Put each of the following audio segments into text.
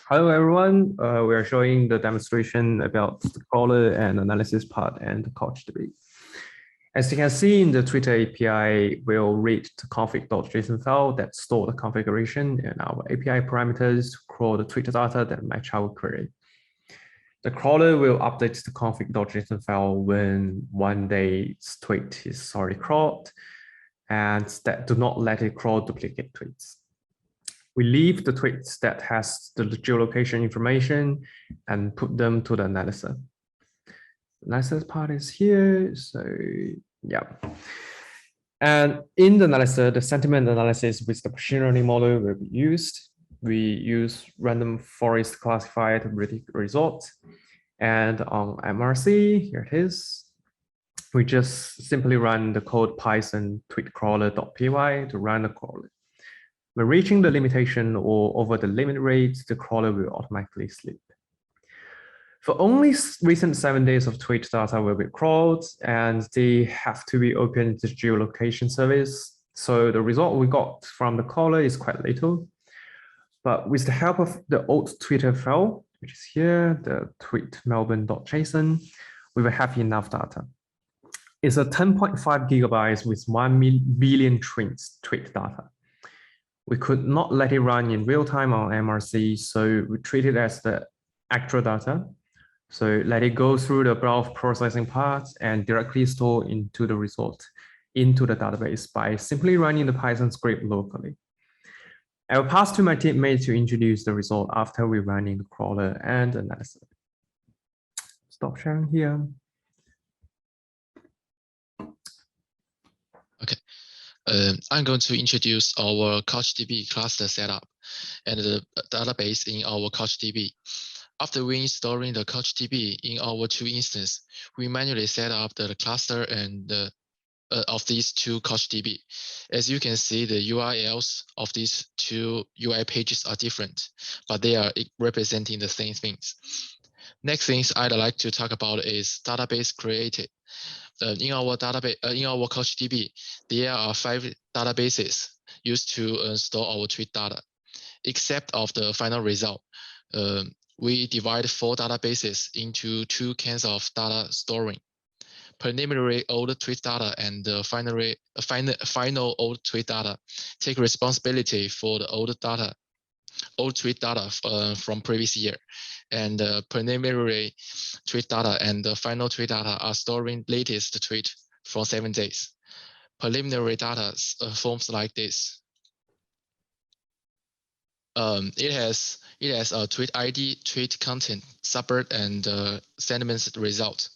Hello, everyone. We are showing the demonstration about the crawler and analysis part and the CouchDB. As you can see in the Twitter API, we'll read the config.json file that store the configuration and our API parameters to crawl the Twitter data that match our query. The crawler will update the config.json file when one day's tweet is already crawled, and that do not let it crawl duplicate tweets. We leave the tweets that has the geolocation information and put them to the analyzer. The analysis part is here, so yeah. And in the analyzer, the sentiment analysis with the machine learning model will be used. We use random forest classified results. And on MRC, here it is. We just simply run the code Python tweetcrawler.py to run the crawler. When reaching the limitation or over the limit rate, the crawler will automatically sleep. For only recent 7 days of tweet data will be crawled, and they have to be opened to geolocation service. So the result we got from the crawler is quite little. But with the help of the old Twitter file, which is here, the tweet melbourne.json, we will have enough data. It's a 10.5 gigabytes with 1 billion tweet data. We could not let it run in real time on MRC, so we treat it as the actual data. So let it go through the graph processing part and directly store into the result into the database by simply running the Python script locally. I will pass to my teammate to introduce the result after we run in the crawler and analysis. Stop sharing here. Okay. I'm going to introduce our CouchDB cluster setup and the database in our CouchDB. After we installing the CouchDB in our two instances, we manually set up the cluster and of these two CouchDB. As you can see, the URLs of these two UI pages are different, but they are representing the same things. Next things I'd like to talk about is database created. In our database, in our CouchDB, there are 5 databases used to store our tweet data. Except of the final result, we divide 4 databases into 2 kinds of data storing: preliminary old tweet data and the final old tweet data take responsibility for the old tweet data from previous year, and the preliminary tweet data and the final tweet data are storing latest tweet from 7 days. Preliminary data forms like this. It has a tweet ID, tweet content, subword, and sentiment result.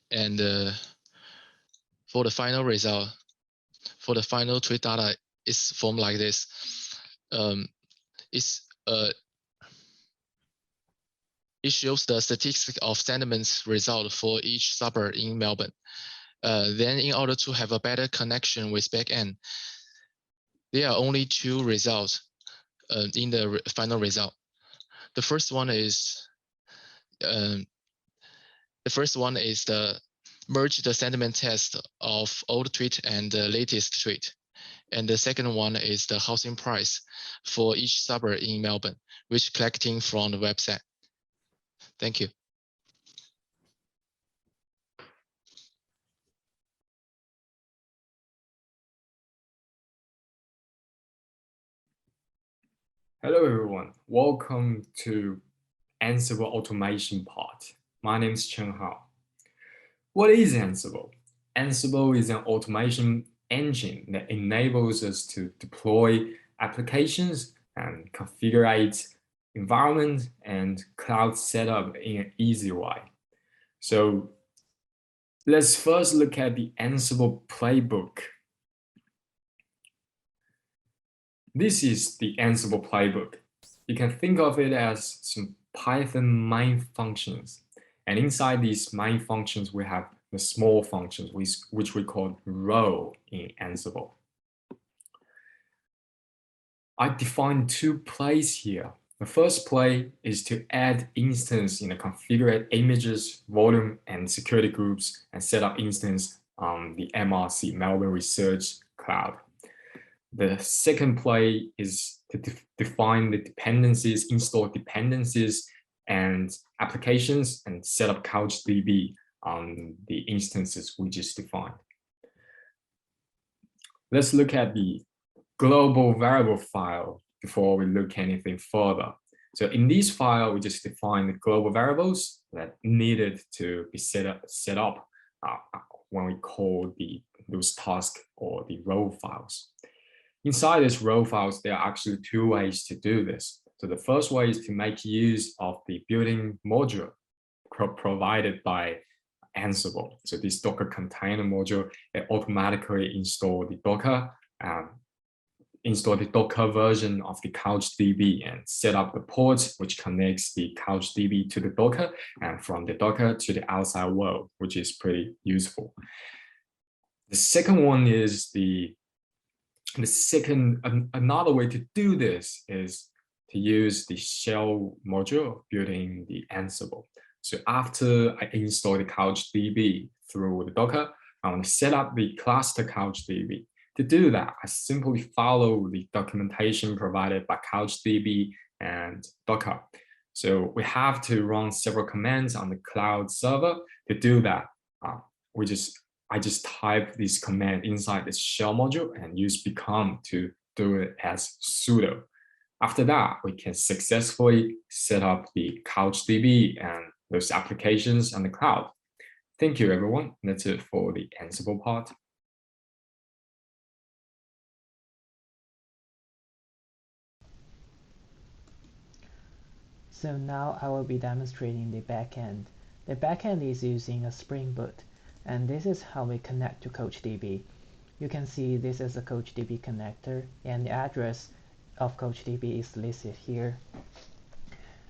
And for the final result, for the final tweet data, is formed like this. It shows the statistic of sentiments result for each suburb in Melbourne. Then in order to have a better connection with backend, there are only 2 results in the final result. The first one is the merge the sentiment test of old tweet and the latest tweet. And the second one is the housing price for each suburb in Melbourne, which collecting from the website. Thank you. Hello, everyone. Welcome to Ansible automation part. My name is Chen Hao. What is Ansible? Ansible is an automation engine that enables us to deploy applications and configure environment and cloud setup in an easy way. So let's first look at the Ansible playbook. This is the Ansible playbook. You can think of it as some Python main functions. And inside these main functions, we have the small functions, which we call row in Ansible. I defined 2 plays here. The first play is to add instance in the configured images, volume, and security groups and set up instance on the MRC, Melbourne Research Cloud. The second play is to define the dependencies, install dependencies and applications, and set up CouchDB on the instances we just defined. Let's look at the global variable file before we look anything further. So in this file, we just define the global variables that needed to be set up when we call those tasks or the row files. Inside these row files, there are actually two ways to do this. So the first way is to make use of the built-in module provided by Ansible. So this Docker container module, it automatically install the Docker version of the CouchDB and set up the ports which connects the CouchDB to the Docker and from the Docker to the outside world, which is pretty useful. The second one is another way to do this is to use the shell module built in the Ansible. So after I install the CouchDB through the Docker, I want to set up the cluster CouchDB. To do that, I simply follow the documentation provided by CouchDB and Docker. So we have to run several commands on the cloud server. To do that, I just type this command inside this shell module and use become to do it as sudo. After that, we can successfully set up the CouchDB and those applications on the cloud. Thank you, everyone. That's it for the Ansible part. So now I will be demonstrating the backend. The backend is using a Spring Boot, and this is how we connect to CouchDB. You can see this is a CouchDB connector, and the address of CouchDB is listed here.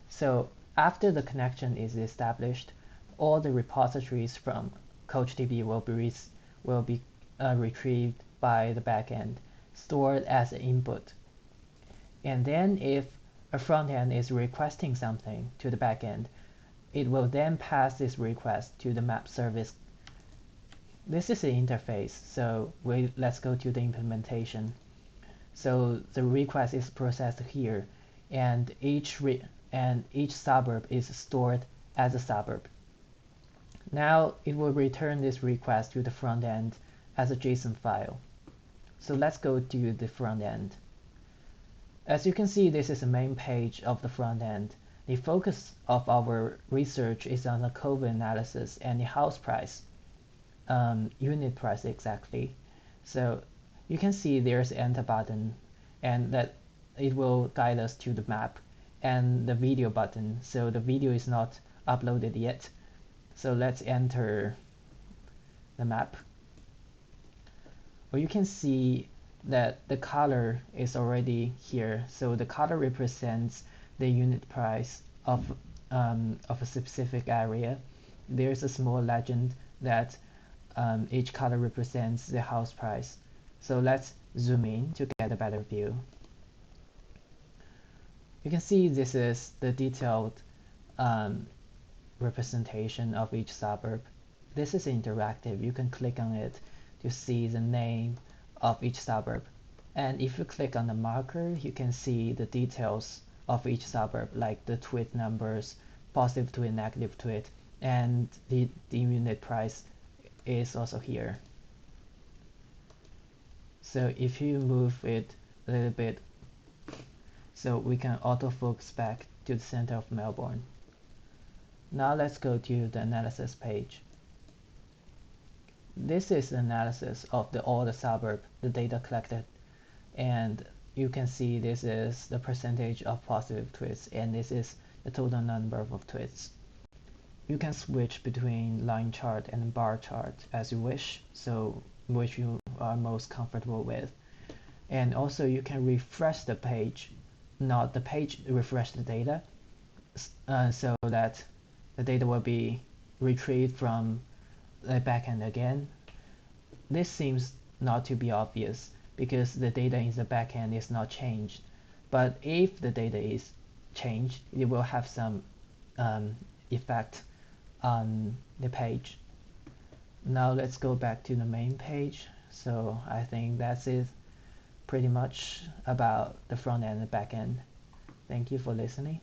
So after the connection is established, all the repositories from CouchDB will be retrieved by the backend, stored as an input. And then if a front end is requesting something to the backend, it will then pass this request to the map service. This is the interface, so let's go to the implementation. So the request is processed here, and each suburb is stored as a suburb. Now it will return this request to the front end as a JSON file. So let's go to the front end. As you can see, this is the main page of the front end. The focus of our research is on the COVID analysis and the house price, unit price exactly. So you can see there's an enter button, and that it will guide us to the map, and the video button. So the video is not uploaded yet. So let's enter the map. Well, you can see that the color is already here. So the color represents the unit price of a specific area. There's a small legend that each color represents the house price. So let's zoom in to get a better view. You can see this is the detailed representation of each suburb. This is interactive. You can click on it to see the name of each suburb. And if you click on the marker, you can see the details of each suburb, like the tweet numbers, positive tweet, negative tweet, and the unit price is also here. So if you move it a little bit, so we can autofocus back to the center of Melbourne. Now let's go to the analysis page. This is the analysis of all the suburb, the data collected, and you can see this is the percentage of positive tweets, and this is the total number of tweets. You can switch between line chart and bar chart as you wish, so which you are most comfortable with. And also you can refresh the page, not the page, refresh the data, so that the data will be retrieved from the backend again. This seems not to be obvious because the data in the backend is not changed. But if the data is changed, it will have some effect on the page. Now let's go back to the main page. So I think that's it pretty much about the front end and back end. Thank you for listening.